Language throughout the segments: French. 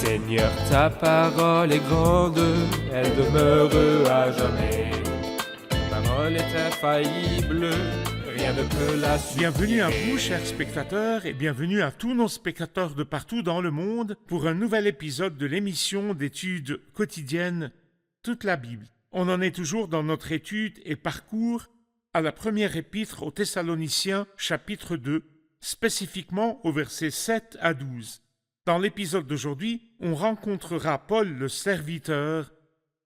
Seigneur, ta parole est grande, elle demeure à jamais. Ta parole est infaillible, rien ne peut la supprimer. Bienvenue à vous, chers spectateurs, et bienvenue à tous nos spectateurs de partout dans le monde pour un nouvel épisode de l'émission d'études quotidiennes Toute la Bible. On en est toujours dans notre étude et parcours à la première épître aux Thessaloniciens, chapitre 2, spécifiquement au verset 7 à 12. Dans l'épisode d'aujourd'hui, on rencontrera Paul le serviteur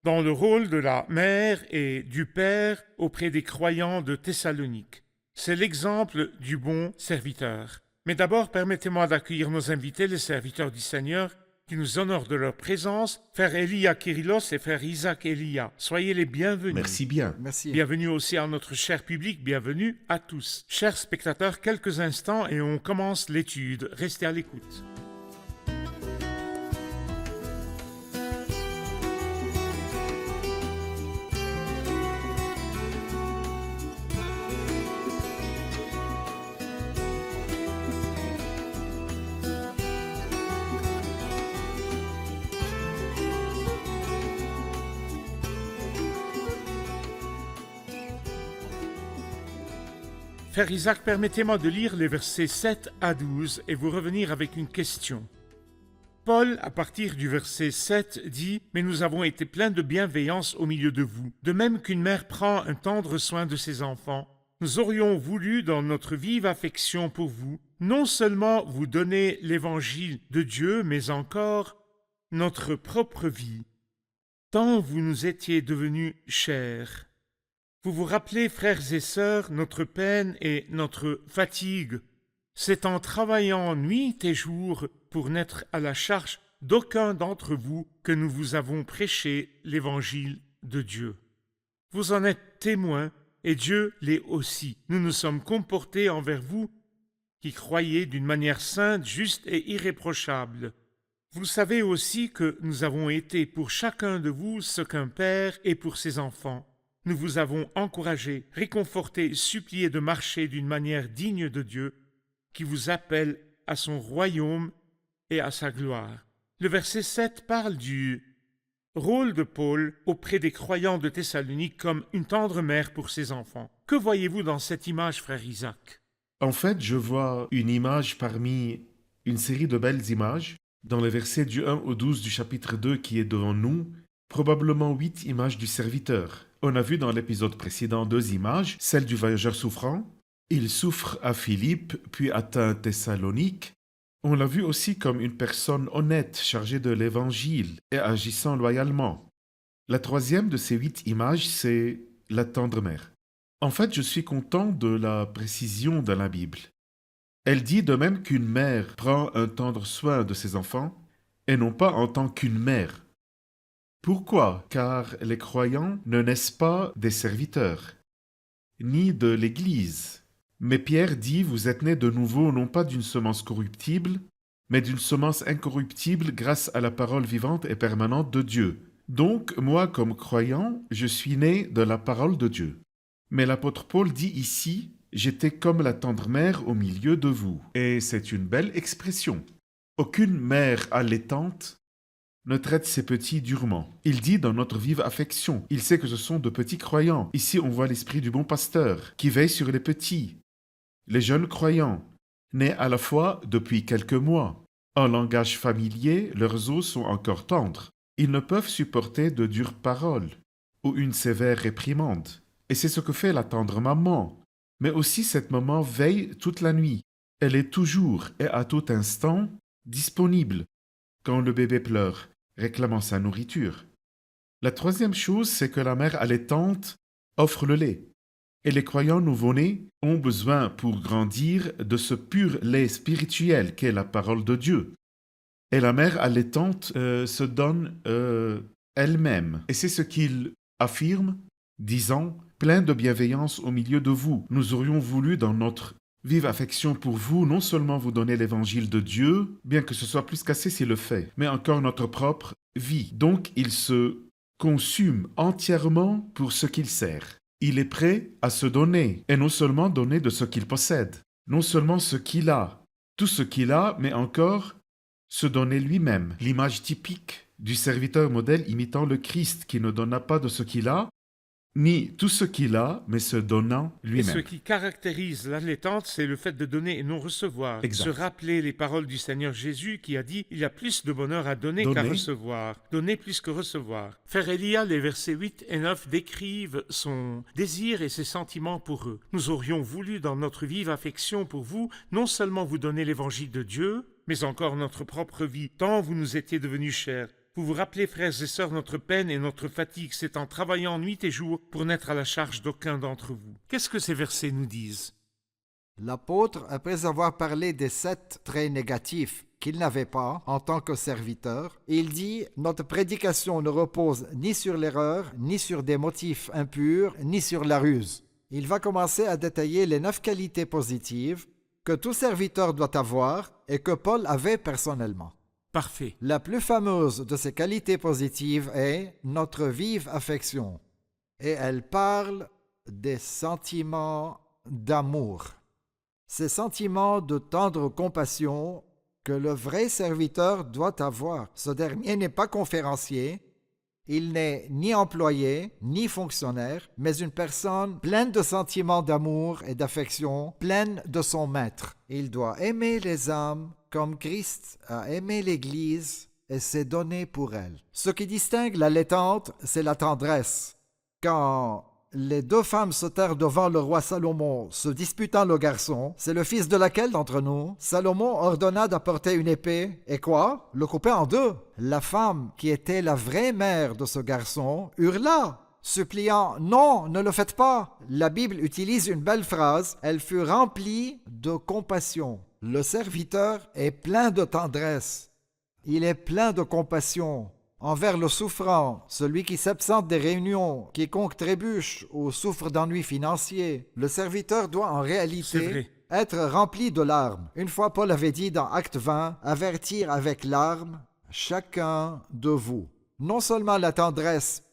dans le rôle de la mère et du père auprès des croyants de Thessalonique. C'est l'exemple du bon serviteur. Mais d'abord, permettez-moi d'accueillir nos invités, les serviteurs du Seigneur, qui nous honorent de leur présence, frère Elia Kyrillos et frère Isaac Elia. Soyez les bienvenus. Merci bien. Merci. Bienvenue aussi à notre cher public, bienvenue à tous. Chers spectateurs, quelques instants et on commence l'étude. Restez à l'écoute. Frère Isaac, permettez-moi de lire les versets 7 à 12 et vous revenir avec une question. Paul, à partir du verset 7, dit « Mais nous avons été pleins de bienveillance au milieu de vous, de même qu'une mère prend un tendre soin de ses enfants. Nous aurions voulu, dans notre vive affection pour vous, non seulement vous donner l'évangile de Dieu, mais encore notre propre vie, tant vous nous étiez devenus chers. » Vous vous rappelez, frères et sœurs, notre peine et notre fatigue. C'est en travaillant nuit et jour pour n'être à la charge d'aucun d'entre vous que nous vous avons prêché l'évangile de Dieu. Vous en êtes témoins, et Dieu l'est aussi. Nous nous sommes comportés envers vous qui croyez d'une manière sainte, juste et irréprochable. Vous savez aussi que nous avons été pour chacun de vous ce qu'un père est pour ses enfants. Nous vous avons encouragé, réconforté, supplié de marcher d'une manière digne de Dieu, qui vous appelle à son royaume et à sa gloire. Le verset 7 parle du rôle de Paul auprès des croyants de Thessalonique comme une tendre mère pour ses enfants. Que voyez-vous dans cette image, frère Isaac? En fait, je vois une image parmi une série de belles images. Dans les versets du 1 au 12 du chapitre 2 qui est devant nous, probablement 8 images du serviteur. On a vu dans l'épisode précédent 2 images, celle du voyageur souffrant. Il souffre à Philippe, puis atteint Thessalonique. On l'a vu aussi comme une personne honnête, chargée de l'évangile et agissant loyalement. La troisième de ces 8 images, c'est la tendre mère. En fait, je suis content de la précision de la Bible. Elle dit de même qu'une mère prend un tendre soin de ses enfants, et non pas en tant qu'une mère. Pourquoi? Car les croyants ne naissent pas des serviteurs, ni de l'Église. Mais Pierre dit, vous êtes nés de nouveau non pas d'une semence corruptible, mais d'une semence incorruptible grâce à la parole vivante et permanente de Dieu. Donc, moi, comme croyant, je suis né de la parole de Dieu. Mais l'apôtre Paul dit ici, j'étais comme la tendre mère au milieu de vous. Et c'est une belle expression. Aucune mère allaitante ne traite ses petits durement. Il dit dans notre vive affection. Il sait que ce sont de petits croyants. Ici, on voit l'esprit du bon pasteur qui veille sur les petits. Les jeunes croyants, nés à la fois depuis quelques mois. En langage familier, leurs os sont encore tendres. Ils ne peuvent supporter de dures paroles ou une sévère réprimande. Et c'est ce que fait la tendre maman. Mais aussi cette maman veille toute la nuit. Elle est toujours et à tout instant disponible quand le bébé pleure, réclamant sa nourriture. La troisième chose, c'est que la mère allaitante offre le lait. Et les croyants nouveau-nés ont besoin, pour grandir, de ce pur lait spirituel qu'est la parole de Dieu. Et la mère allaitante se donne elle-même. Et c'est ce qu'il affirme, disant, plein de bienveillance au milieu de vous. Nous aurions voulu, dans notre vive affection pour vous, non seulement vous donner l'évangile de Dieu, bien que ce soit plus qu'assez s'il le fait, mais encore notre propre vie. Donc il se consume entièrement pour ce qu'il sert. Il est prêt à se donner, et non seulement donner de ce qu'il possède, non seulement ce qu'il a, tout ce qu'il a, mais encore se donner lui-même, l'image typique du serviteur modèle imitant le Christ qui ne donna pas de ce qu'il a, ni tout ce qu'il a, mais se donnant Et ce lui-même. qui caractérise l'allaitante, c'est le fait de donner et non recevoir. Exact. Se rappeler les paroles du Seigneur Jésus qui a dit « Il y a plus de bonheur à donner qu'à Donner. recevoir. Donner plus que recevoir. » Frère Elia, les versets 8 et 9 décrivent son désir et ses sentiments pour eux. Nous aurions voulu, dans notre vive affection pour vous, non seulement vous donner l'évangile de Dieu, mais encore notre propre vie, tant vous nous étiez devenus chers. Vous vous rappelez, frères et sœurs, notre peine et notre fatigue, c'est en travaillant nuit et jour pour n'être à la charge d'aucun d'entre vous. Qu'est-ce que ces versets nous disent? L'apôtre, après avoir parlé des 7 traits négatifs qu'il n'avait pas en tant que serviteur, il dit « Notre prédication ne repose ni sur l'erreur, ni sur des motifs impurs, ni sur la ruse. » Il va commencer à détailler les 9 qualités positives que tout serviteur doit avoir et que Paul avait personnellement. Parfait. La plus fameuse de ces qualités positives est notre vive affection. Et elle parle des sentiments d'amour. Ces sentiments de tendre compassion que le vrai serviteur doit avoir. Ce dernier n'est pas conférencier, il n'est ni employé, ni fonctionnaire, mais une personne pleine de sentiments d'amour et d'affection, pleine de son maître. Il doit aimer les âmes comme Christ a aimé l'Église et s'est donné pour elle. Ce qui distingue l'allaitante, c'est la tendresse. Quand les 2 femmes se tinrent devant le roi Salomon, se disputant le garçon, c'est le fils de laquelle d'entre nous? Salomon ordonna d'apporter une épée, et quoi? Le couper en 2. La femme, qui était la vraie mère de ce garçon, hurla, suppliant « Non, ne le faites pas !» La Bible utilise une belle phrase, elle fut remplie de compassion. Le serviteur est plein de tendresse. Il est plein de compassion envers le souffrant, celui qui s'absente des réunions, quiconque trébuche ou souffre d'ennuis financiers. Le serviteur doit en C'est réalité vrai. être rempli de larmes. Une fois, Paul avait dit dans Acte 20, « Avertir avec larmes chacun de vous. » Non seulement la tendresse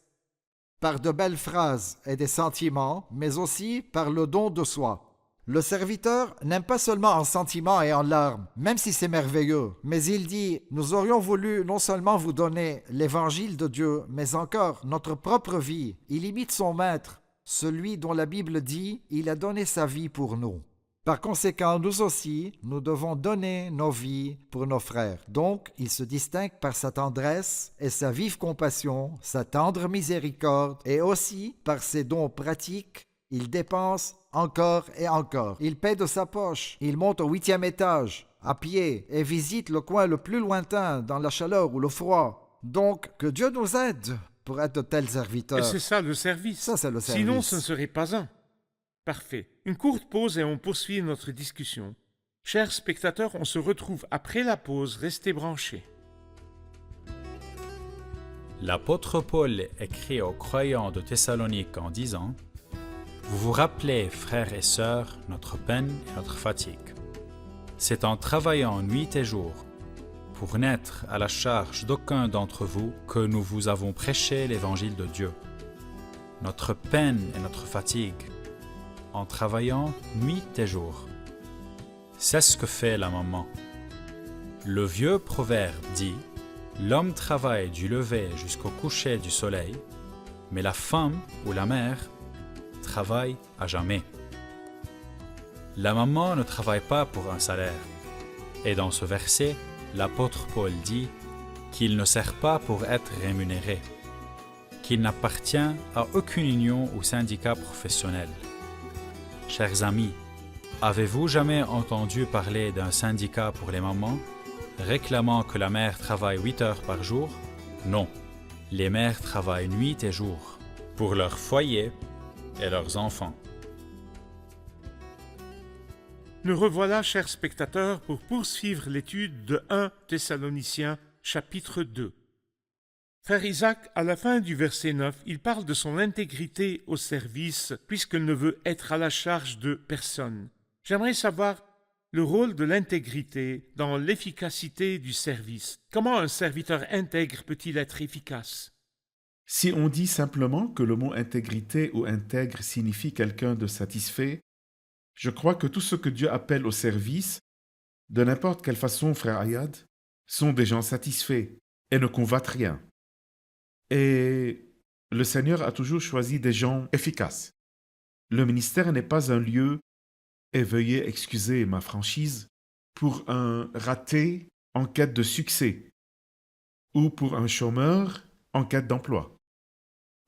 par de belles phrases et des sentiments, mais aussi par le don de soi. Le serviteur n'aime pas seulement en sentiments et en larmes, même si c'est merveilleux, mais il dit « Nous aurions voulu non seulement vous donner l'évangile de Dieu, mais encore notre propre vie. » Il imite son maître, celui dont la Bible dit « Il a donné sa vie pour nous. » Par conséquent, nous aussi, nous devons donner nos vies pour nos frères. Donc, il se distingue par sa tendresse et sa vive compassion, sa tendre miséricorde, et aussi par ses dons pratiques. Il dépense encore et encore. Il paie de sa poche. Il monte au 8e étage, à pied, et visite le coin le plus lointain, dans la chaleur ou le froid. Donc, que Dieu nous aide pour être de tels Et serviteurs. c'est ça le service. Ça, c'est le service. Sinon, ce ne serait pas un. Parfait. Une courte pause et on poursuit notre discussion. Chers spectateurs, on se retrouve après la pause. Restez branchés. L'apôtre Paul écrit aux croyants de Thessalonique en disant « Vous vous rappelez, frères et sœurs, notre peine et notre fatigue. C'est en travaillant nuit et jour, pour n'être à la charge d'aucun d'entre vous, que nous vous avons prêché l'évangile de Dieu. Notre peine et notre fatigue, en travaillant nuit et jour. C'est ce que fait la maman. Le vieux proverbe dit « L'homme travaille du lever jusqu'au coucher du soleil, mais la femme ou la mère travaille à jamais. » La maman ne travaille pas pour un salaire. Et dans ce verset, l'apôtre Paul dit qu'il ne sert pas pour être rémunéré, qu'il n'appartient à aucune union ou syndicat professionnel. Chers amis, avez-vous jamais entendu parler d'un syndicat pour les mamans réclamant que la mère travaille 8 heures par jour? Non, les mères travaillent nuit et jour pour leur foyer et leurs enfants. Nous revoilà, chers spectateurs, pour poursuivre l'étude de 1 Thessaloniciens, chapitre 2. Frère Isaac, à la fin du verset 9, il parle de son intégrité au service, puisqu'il ne veut être à la charge de personne. J'aimerais savoir le rôle de l'intégrité dans l'efficacité du service. Comment un serviteur intègre peut-il être efficace? Si on dit simplement que le mot intégrité ou intègre signifie quelqu'un de satisfait, je crois que tout ce que Dieu appelle au service, de n'importe quelle façon, frère Ayad, sont des gens satisfaits et ne convoitent rien. Et le Seigneur a toujours choisi des gens efficaces. Le ministère n'est pas un lieu, et veuillez excuser ma franchise, pour un raté en quête de succès, ou pour un chômeur en quête d'emploi,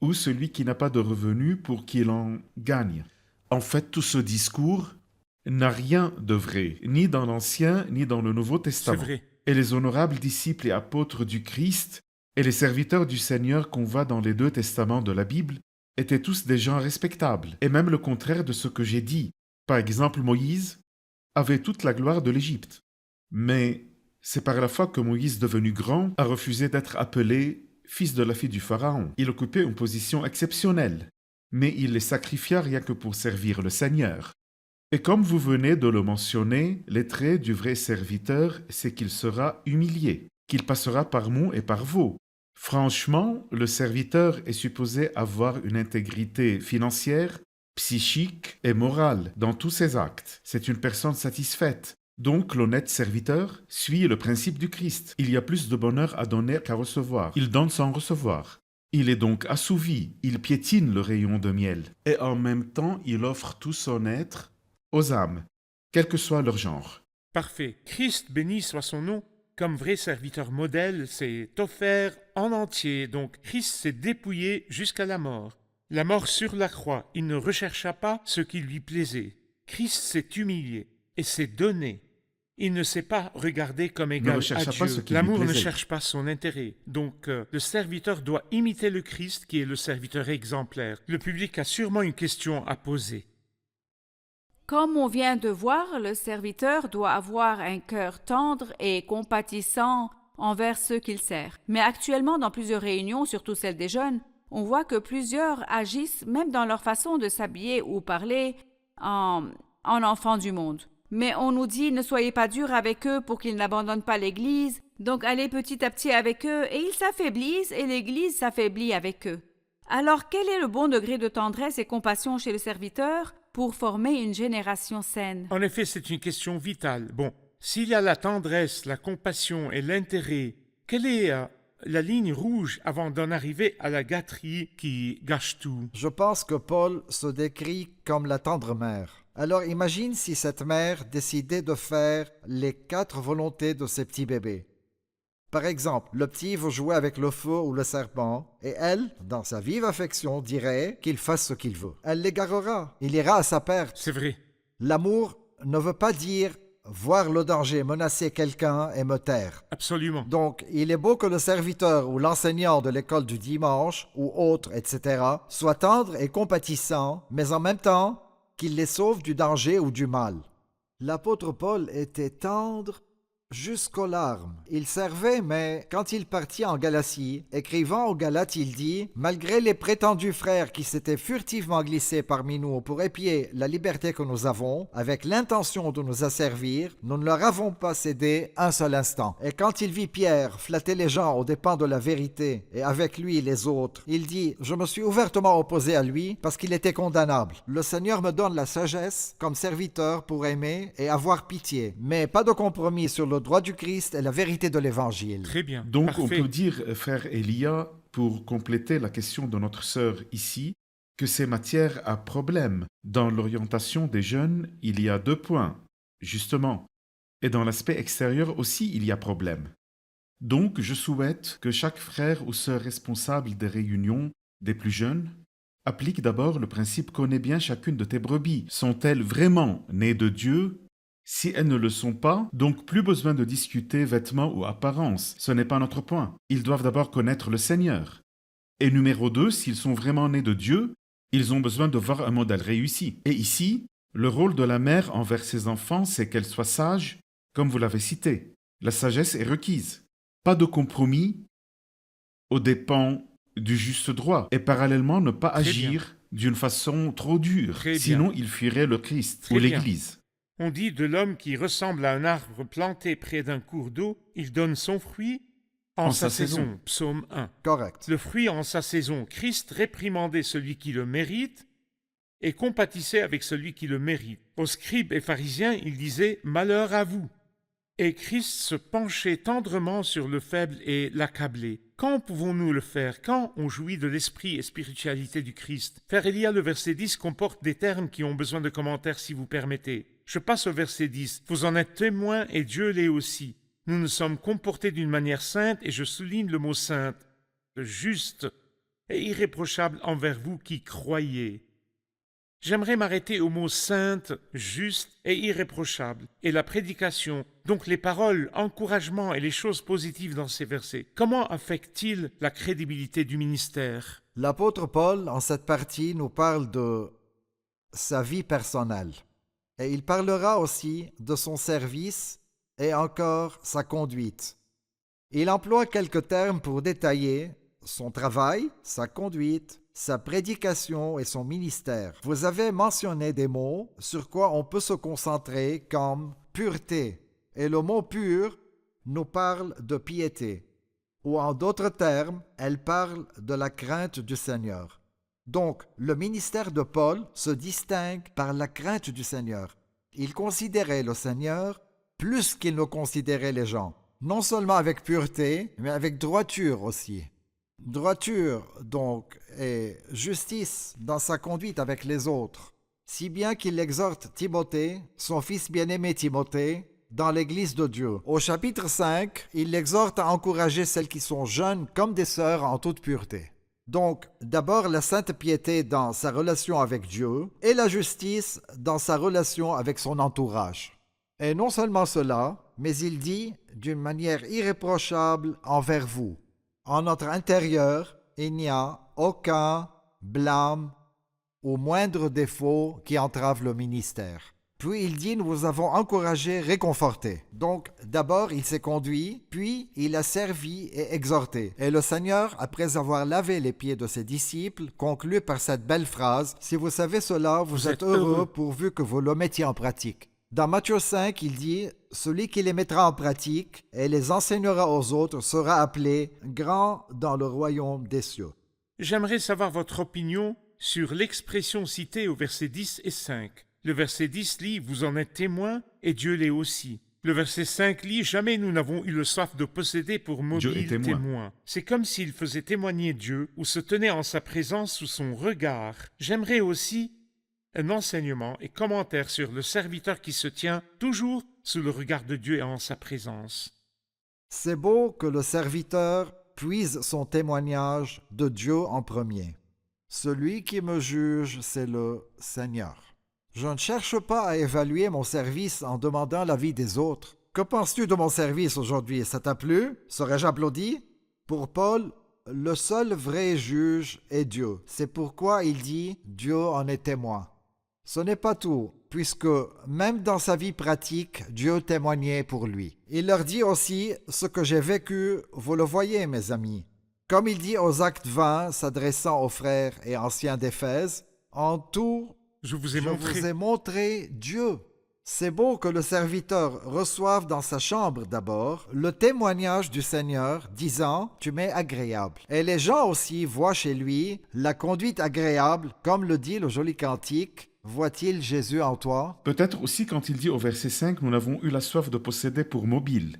ou celui qui n'a pas de revenus pour qu'il en gagne. En fait, tout ce discours n'a rien de vrai, ni dans l'Ancien, ni dans le Nouveau C'est Testament. vrai. Et les honorables disciples et apôtres du Christ et les serviteurs du Seigneur qu'on voit dans les 2 testaments de la Bible étaient tous des gens respectables, et même le contraire de ce que j'ai dit. Par exemple, Moïse avait toute la gloire de l'Égypte. Mais c'est par la foi que Moïse, devenu grand, a refusé d'être appelé fils de la fille du Pharaon. Il occupait une position exceptionnelle, mais il les sacrifia rien que pour servir le Seigneur. Et comme vous venez de le mentionner, les traits du vrai serviteur, c'est qu'il sera humilié, qu'il passera par mou et par veau. Franchement, le serviteur est supposé avoir une intégrité financière, psychique et morale dans tous ses actes. C'est une personne satisfaite. Donc l'honnête serviteur suit le principe du Christ. Il y a plus de bonheur à donner qu'à recevoir. Il donne sans recevoir. Il est donc assouvi, il piétine le rayon de miel. Et en même temps, il offre tout son être aux âmes, quel que soit leur genre. Parfait. Christ, béni soit son nom, comme vrai serviteur modèle, s'est offert en entier. Donc Christ s'est dépouillé jusqu'à la mort. La mort sur la croix, il ne rechercha pas ce qui lui plaisait. Christ s'est humilié et s'est donné. Il ne s'est pas regardé comme égal à rechercha pas ce Dieu. qui lui L'amour ne plaisait. cherche pas son intérêt. Donc, le serviteur doit imiter le Christ qui est le serviteur exemplaire. Le public a sûrement une question à poser. Comme on vient de voir, le serviteur doit avoir un cœur tendre et compatissant envers ceux qu'il sert. Mais actuellement, dans plusieurs réunions, surtout celles des jeunes, on voit que plusieurs agissent, même dans leur façon de s'habiller ou parler, en enfants du monde. Mais on nous dit, ne soyez pas durs avec eux pour qu'ils n'abandonnent pas l'Église, donc allez petit à petit avec eux, et ils s'affaiblissent, et l'Église s'affaiblit avec eux. Alors, quel est le bon degré de tendresse et compassion chez le serviteur pour former une génération saine? En effet, c'est une question vitale. Bon, s'il y a la tendresse, la compassion et l'intérêt, quelle est la ligne rouge avant d'en arriver à la gâterie qui gâche tout? Je pense que Paul se décrit comme la tendre mère. Alors imagine si cette mère décidait de faire les 4 volontés de ses petits bébés. Par exemple, le petit veut jouer avec le feu ou le serpent, et elle, dans sa vive affection, dirait qu'il fasse ce qu'il veut. Elle l'égarera, il ira à sa perte. C'est vrai. L'amour ne veut pas dire voir le danger menacer quelqu'un et me taire. Absolument. Donc, il est beau que le serviteur ou l'enseignant de l'école du dimanche, ou autre, etc., soit tendre et compatissant, mais en même temps, qu'il les sauve du danger ou du mal. L'apôtre Paul était tendre jusqu'aux larmes. Il servait, mais quand il partit en Galatie, écrivant aux Galates, il dit « Malgré les prétendus frères qui s'étaient furtivement glissés parmi nous pour épier la liberté que nous avons, avec l'intention de nous asservir, nous ne leur avons pas cédé un seul instant. Et quand il vit Pierre flatter les gens aux dépens de la vérité, et avec lui les autres, il dit « Je me suis ouvertement opposé à lui parce qu'il était condamnable. Le Seigneur me donne la sagesse comme serviteur pour aimer et avoir pitié, mais pas de compromis sur le droit du Christ et la vérité de l'Évangile. » Très bien. Donc Parfait. on peut dire, frère Elia, pour compléter la question de notre sœur ici, que c'est matière à problème. Dans l'orientation des jeunes, il y a 2 points, justement. Et dans l'aspect extérieur aussi, il y a problème. Donc je souhaite que chaque frère ou sœur responsable des réunions des plus jeunes applique d'abord le principe « connais bien chacune de tes brebis. Sont-elles vraiment nées de Dieu ? Si elles ne le sont pas, donc plus besoin de discuter vêtements ou apparence. Ce n'est pas notre point. Ils doivent d'abord connaître le Seigneur. Et numéro 2, s'ils sont vraiment nés de Dieu, ils ont besoin de voir un modèle réussi. Et ici, le rôle de la mère envers ses enfants, c'est qu'elle soit sage, comme vous l'avez cité. La sagesse est requise. Pas de compromis aux dépens du juste droit. Et parallèlement, ne pas Très bien. agir d'une façon trop dure. Très bien. Sinon, il fuirait le Christ Très ou bien. l'Église. On dit de l'homme qui ressemble à un arbre planté près d'un cours d'eau, il donne son fruit en sa saison. Psaume 1. Correct. Le fruit en sa saison. Christ réprimandait celui qui le mérite et compatissait avec celui qui le mérite. Aux scribes et pharisiens, il disait « Malheur à vous ». Et Christ se penchait tendrement sur le faible et l'accablait. Quand pouvons-nous le faire? Quand on jouit de l'esprit et spiritualité du Christ? Frère Elia, le verset 10 comporte des termes qui ont besoin de commentaires si vous permettez. Je passe au verset 10. Vous en êtes témoins et Dieu l'est aussi. Nous nous sommes comportés d'une manière sainte, et je souligne le mot sainte, juste et irréprochable envers vous qui croyez. J'aimerais m'arrêter au mot sainte, juste et irréprochable, et la prédication, donc les paroles, encouragements et les choses positives dans ces versets. Comment affectent-ils la crédibilité du ministère? L'apôtre Paul, en cette partie, nous parle de sa vie personnelle. Et il parlera aussi de son service et encore sa conduite. Il emploie quelques termes pour détailler son travail, sa conduite, sa prédication et son ministère. Vous avez mentionné des mots sur quoi on peut se concentrer comme pureté. Et le mot pur nous parle de piété. Ou en d'autres termes, elle parle de la crainte du Seigneur. Donc, le ministère de Paul se distingue par la crainte du Seigneur. Il considérait le Seigneur plus qu'il ne considérait les gens. Non seulement avec pureté, mais avec droiture aussi. Droiture, donc, et justice dans sa conduite avec les autres, si bien qu'il exhorte Timothée, son fils bien-aimé Timothée, dans l'Église de Dieu. Au chapitre 5, il l'exhorte à encourager celles qui sont jeunes comme des sœurs en toute pureté. Donc, d'abord la sainte piété dans sa relation avec Dieu et la justice dans sa relation avec son entourage. Et non seulement cela, mais il dit d'une manière irréprochable envers vous. En notre intérieur, il n'y a aucun blâme ou moindre défaut qui entrave le ministère. Puis il dit, nous vous avons encouragé, réconforté. Donc, d'abord, il s'est conduit, puis il a servi et exhorté. Et le Seigneur, après avoir lavé les pieds de ses disciples, conclut par cette belle phrase, « Si vous savez cela, vous êtes heureux pourvu que vous le mettiez en pratique. » Dans Matthieu 5, il dit « Celui qui les mettra en pratique et les enseignera aux autres sera appelé grand dans le royaume des cieux. » J'aimerais savoir votre opinion sur l'expression citée au verset 10 et 5. Le verset 10 lit « Vous en êtes témoins et Dieu l'est aussi ». Le verset 5 lit « Jamais nous n'avons eu le soif de posséder pour mobile témoin ». C'est comme s'il faisait témoigner Dieu ou se tenait en sa présence sous son regard. J'aimerais aussi un enseignement et commentaire sur le serviteur qui se tient toujours sous le regard de Dieu et en sa présence. C'est beau que le serviteur puise son témoignage de Dieu en premier. Celui qui me juge, c'est le Seigneur. Je ne cherche pas à évaluer mon service en demandant l'avis des autres. Que penses-tu de mon service aujourd'hui? Ça t'a plu? Serais-je applaudi? Pour Paul, le seul vrai juge est Dieu. C'est pourquoi il dit « Dieu en est témoin ». Ce n'est pas tout, puisque même dans sa vie pratique, Dieu témoignait pour lui. Il leur dit aussi « Ce que j'ai vécu, vous le voyez, mes amis ». Comme il dit aux Actes 20, s'adressant aux frères et anciens d'Éphèse, « En tout, je vous ai montré Dieu ». C'est beau que le serviteur reçoive dans sa chambre d'abord le témoignage du Seigneur disant « Tu m'es agréable ». Et les gens aussi voient chez lui la conduite agréable, comme le dit le joli cantique « Voit-il Jésus en toi ?» Peut-être aussi quand il dit au verset 5 « Nous n'avons eu la soif de posséder pour mobile ».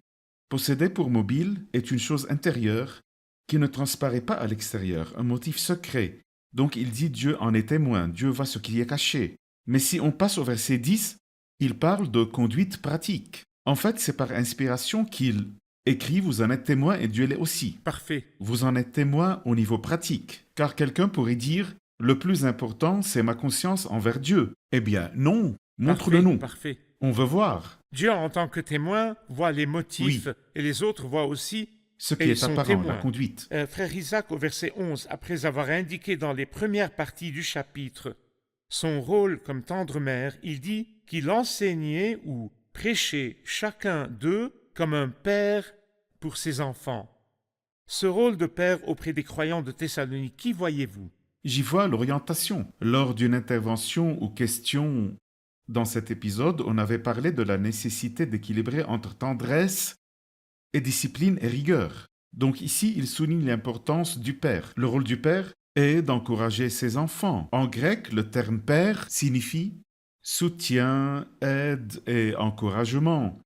Posséder pour mobile est une chose intérieure qui ne transparaît pas à l'extérieur, un motif secret. Donc il dit Dieu en est témoin, Dieu voit ce qui est caché. Mais si on passe au verset 10, il parle de conduite pratique. En fait, c'est par inspiration qu'il écrit « Vous en êtes témoin et Dieu l'est aussi ». Parfait. Vous en êtes témoin au niveau pratique. Car quelqu'un pourrait dire « Le plus important, c'est ma conscience envers Dieu ». Eh bien, non. Montre-le-nous. Parfait. On veut voir. Dieu, en tant que témoin, voit les motifs et les autres voient aussi ce qui est apparent, témoins. la conduite. Frère Isaac, au verset 11, après avoir indiqué dans les premières parties du chapitre son rôle comme tendre mère, il dit qu'il enseignait ou prêchait chacun d'eux comme un père pour ses enfants. Ce rôle de père auprès des croyants de Thessalonique, qui voyez-vous? J'y vois l'orientation. Lors d'une intervention ou question dans cet épisode, on avait parlé de la nécessité d'équilibrer entre tendresse et discipline et rigueur. Donc ici, il souligne l'importance du père. Le rôle du père est d'encourager ses enfants. En grec, le terme père signifie soutien, aide et encouragement.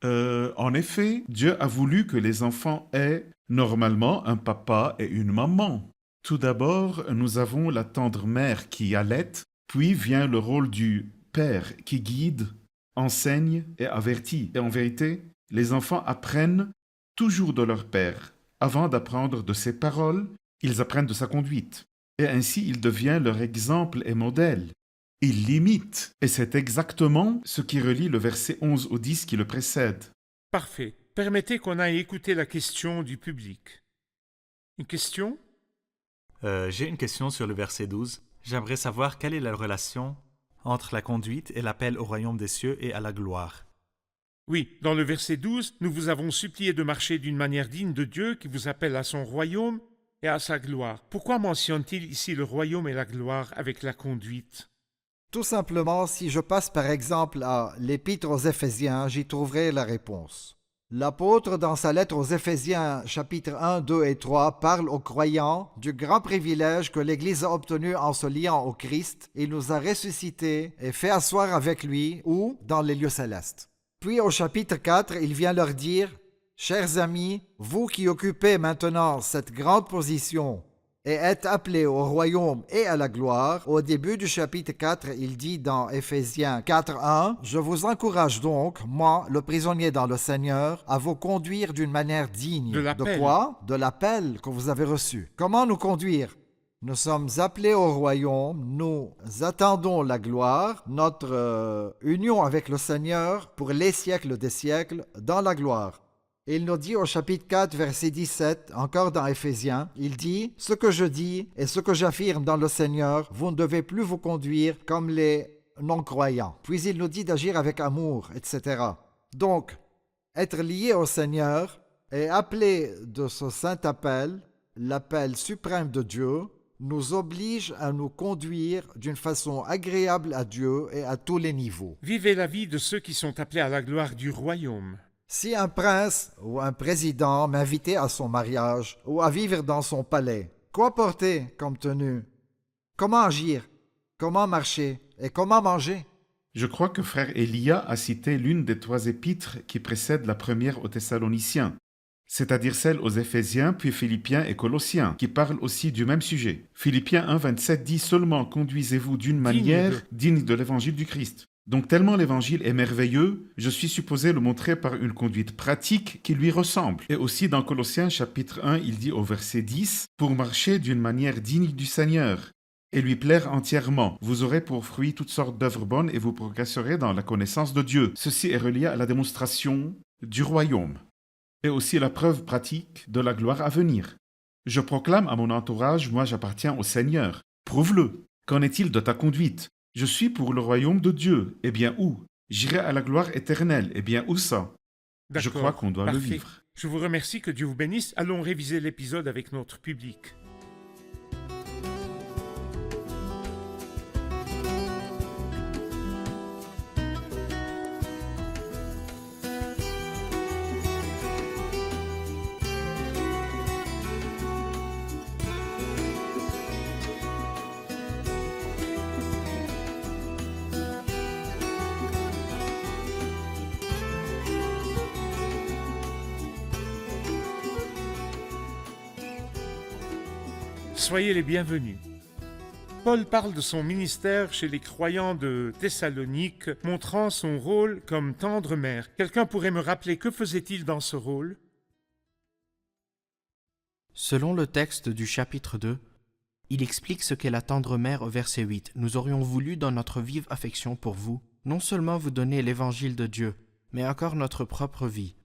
En effet, Dieu a voulu que les enfants aient normalement un papa et une maman. Tout d'abord, nous avons la tendre mère qui allait, puis vient le rôle du père qui guide, enseigne et avertit. Et en vérité, les enfants apprennent toujours de leur père. Avant d'apprendre de ses paroles, ils apprennent de sa conduite. Et ainsi, il devient leur exemple et modèle. Il l'imite. Et c'est exactement ce qui relie le verset 11 au 10 qui le précède. Parfait. Permettez qu'on aille écouter la question du public. Une question? J'ai une question sur le verset 12. J'aimerais savoir quelle est la relation entre la conduite et l'appel au royaume des cieux et à la gloire. Oui, dans le verset 12, nous vous avons supplié de marcher d'une manière digne de Dieu qui vous appelle à son royaume et à sa gloire. Pourquoi mentionne-t-il ici le royaume et la gloire avec la conduite? Tout simplement, si je passe par exemple à l'Épître aux Éphésiens, j'y trouverai la réponse. L'apôtre, dans sa lettre aux Éphésiens, chapitres 1, 2 et 3, parle aux croyants du grand privilège que l'Église a obtenu en se liant au Christ. Il nous a ressuscités et fait asseoir avec lui ou dans les lieux célestes. Puis au chapitre 4, il vient leur dire « Chers amis, vous qui occupez maintenant cette grande position et êtes appelés au royaume et à la gloire », au début du chapitre 4, il dit dans Éphésiens 4.1 « Je vous encourage donc, moi, le prisonnier dans le Seigneur, à vous conduire d'une manière digne. » De quoi? De l'appel que vous avez reçu. Comment nous conduire? Nous sommes appelés au royaume, nous attendons la gloire, notre union avec le Seigneur pour les siècles des siècles dans la gloire. Il nous dit au chapitre 4, verset 17, encore dans Éphésiens, il dit « Ce que je dis et ce que j'affirme dans le Seigneur, vous ne devez plus vous conduire comme les non-croyants. » Puis il nous dit d'agir avec amour, etc. Donc, être lié au Seigneur et appelé de ce saint appel, l'appel suprême de Dieu, nous oblige à nous conduire d'une façon agréable à Dieu et à tous les niveaux. Vivez la vie de ceux qui sont appelés à la gloire du royaume. Si un prince ou un président m'invitait à son mariage ou à vivre dans son palais, quoi porter comme tenue? Comment agir? Comment marcher? Et comment manger? Je crois que frère Elia a cité l'une des 3 épîtres qui précèdent la première aux Thessaloniciens, c'est-à-dire celle aux Éphésiens, puis Philippiens et Colossiens, qui parlent aussi du même sujet. Philippiens 1,27 dit seulement « Conduisez-vous d'une manière digne de l'évangile du Christ ». Donc tellement l'évangile est merveilleux, je suis supposé le montrer par une conduite pratique qui lui ressemble. Et aussi dans Colossiens chapitre 1, il dit au verset 10 « Pour marcher d'une manière digne du Seigneur et lui plaire entièrement, vous aurez pour fruit toutes sortes d'œuvres bonnes et vous progresserez dans la connaissance de Dieu. » Ceci est relié à la démonstration du royaume et aussi la preuve pratique de la gloire à venir. Je proclame à mon entourage « Moi j'appartiens au Seigneur. Prouve-le. Qu'en est-il de ta conduite ? Je suis pour le royaume de Dieu. Eh bien où? J'irai à la gloire éternelle. Eh bien où ça? Je crois qu'on doit le vivre. Je vous remercie, que Dieu vous bénisse. Allons réviser l'épisode avec notre public. Soyez les bienvenus. Paul parle de son ministère chez les croyants de Thessalonique, montrant son rôle comme tendre mère. Quelqu'un pourrait me rappeler que faisait-il dans ce rôle? Selon le texte du chapitre 2, il explique ce qu'est la tendre mère au verset 8. Nous aurions voulu, dans notre vive affection pour vous, non seulement vous donner l'évangile de Dieu, mais encore notre propre vie.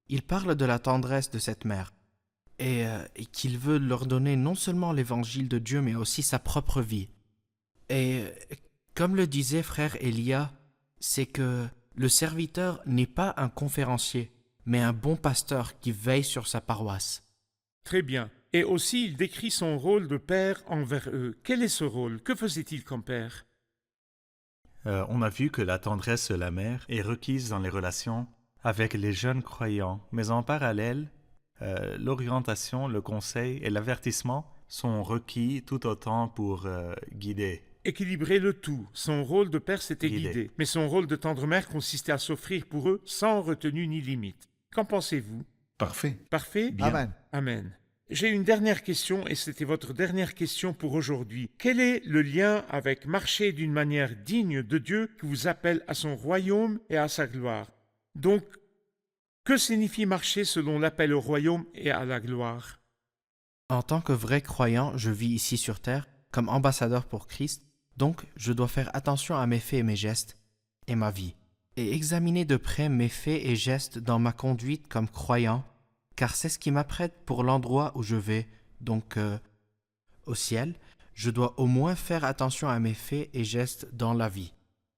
Il parle de la tendresse de cette mère. Et qu'il veut leur donner non seulement l'évangile de Dieu, mais aussi sa propre vie. Et comme le disait frère Elia, c'est que le serviteur n'est pas un conférencier, mais un bon pasteur qui veille sur sa paroisse. Très bien. Et aussi, il décrit son rôle de père envers eux. Quel est ce rôle? Que faisait-il comme père? On a vu que la tendresse de la mère est requise dans les relations avec les jeunes croyants, mais en parallèle, l'orientation, le conseil et l'avertissement sont requis tout autant pour guider équilibrer le tout. Son rôle de père, c'était guider. Mais son rôle de tendre mère consistait à s'offrir pour eux sans retenue ni limite. Qu'en pensez-vous? Parfait. Parfait? Bien. Amen. Amen. J'ai une dernière question et c'était votre dernière question pour aujourd'hui. Quel est le lien avec marcher d'une manière digne de Dieu qui vous appelle à son royaume et à sa gloire? Donc, que signifie marcher selon l'appel au royaume et à la gloire? En tant que vrai croyant, je vis ici sur terre comme ambassadeur pour Christ, donc je dois faire attention à mes faits et mes gestes et ma vie, et examiner de près mes faits et gestes dans ma conduite comme croyant, car c'est ce qui m'apprête pour l'endroit où je vais, donc au ciel. Je dois au moins faire attention à mes faits et gestes dans la vie.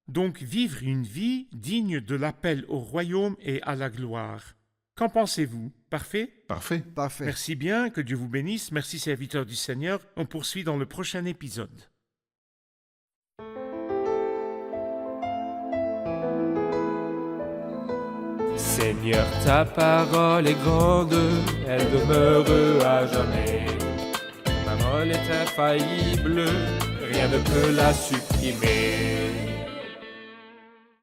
Donc vivre une vie digne de l'appel au royaume et à la gloire. Qu'en pensez-vous? Parfait? Parfait. Parfait. Merci bien, que Dieu vous bénisse. Merci serviteur du Seigneur. On poursuit dans le prochain épisode. Seigneur, ta parole est grande, elle demeure à jamais. Ta parole est infaillible, rien ne peut la supprimer.